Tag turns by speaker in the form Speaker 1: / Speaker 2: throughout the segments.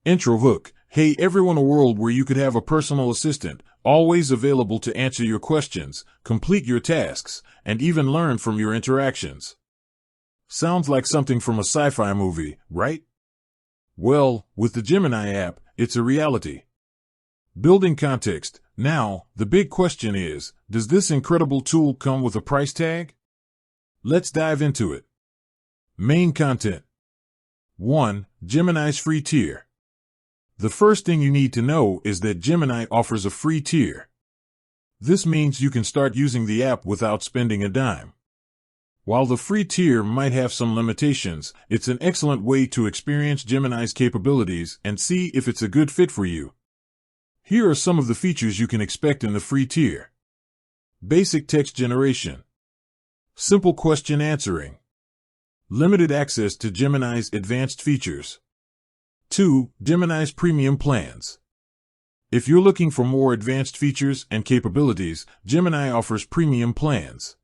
Speaker 1: Intro hook. Hey everyone, a world where you could have a personal assistant, always available to answer your questions, complete your tasks, and even learn from your interactions. Sounds like something from a sci-fi movie, right? Well, with the Gemini app, it's a reality. Building context. Now, the big question is, does this incredible tool come with a price tag? Let's dive into it. Main content. 1. Gemini's free tier. The first thing you need to know is that Gemini offers a free tier. This means you can start using the app without spending a dime. While the free tier might have some limitations, it's an excellent way to experience Gemini's capabilities and see if it's a good fit for you. Here are some of the features you can expect in the free tier. Basic text generation. Simple question answering. Limited access to Gemini's advanced features. 2. Gemini's premium plans. If you're looking for more advanced features and capabilities, Gemini offers premium plans.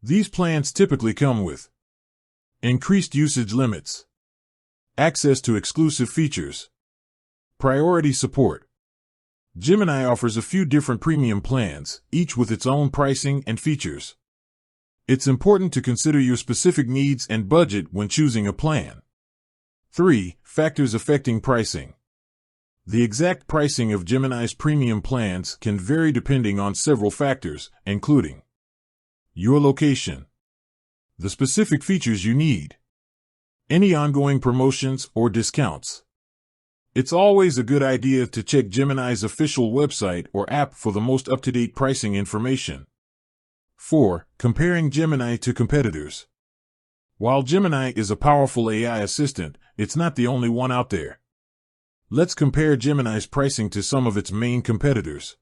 Speaker 1: These plans typically come with increased usage limits, access to exclusive features, priority support. Gemini offers a few different premium plans, each with its own pricing and features. It's important to consider your specific needs and budget when choosing a plan. 3. Factors affecting pricing. The exact pricing of Gemini's premium plans can vary depending on several factors, including your location, the specific features you need, any ongoing promotions or discounts. It's always a good idea to check Gemini's official website or app for the most up-to-date pricing information. 4. Comparing Gemini to competitors. While Gemini is a powerful AI assistant, it's not the only one out there. Let's compare Gemini's pricing to some of its main competitors.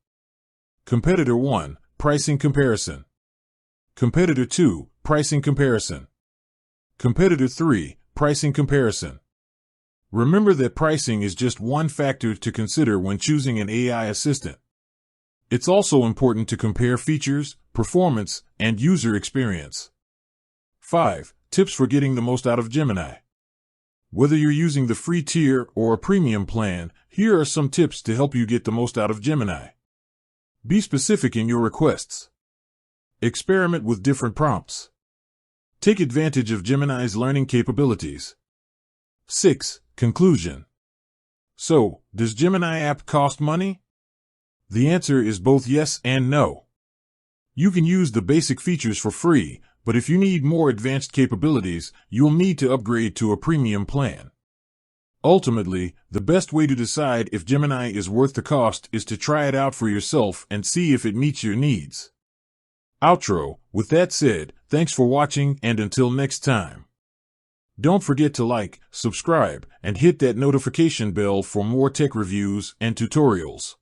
Speaker 1: Competitor 1, pricing comparison. Competitor 2, pricing comparison. Competitor 3, pricing comparison. Remember that pricing is just one factor to consider when choosing an AI assistant. It's also important to compare features, performance, and user experience. 5. Tips for getting the most out of Gemini. Whether you're using the free tier or a premium plan, here are some tips to help you get the most out of Gemini. Be specific in your requests. Experiment with different prompts. Take advantage of Gemini's learning capabilities. 6. Conclusion. So, does Gemini app cost money? The answer is both yes and no. You can use the basic features for free, but if you need more advanced capabilities, you'll need to upgrade to a premium plan. Ultimately, the best way to decide if Gemini is worth the cost is to try it out for yourself and see if it meets your needs. Outro. With that said, thanks for watching, and until next time. Don't forget to like, subscribe, and hit that notification bell for more tech reviews and tutorials.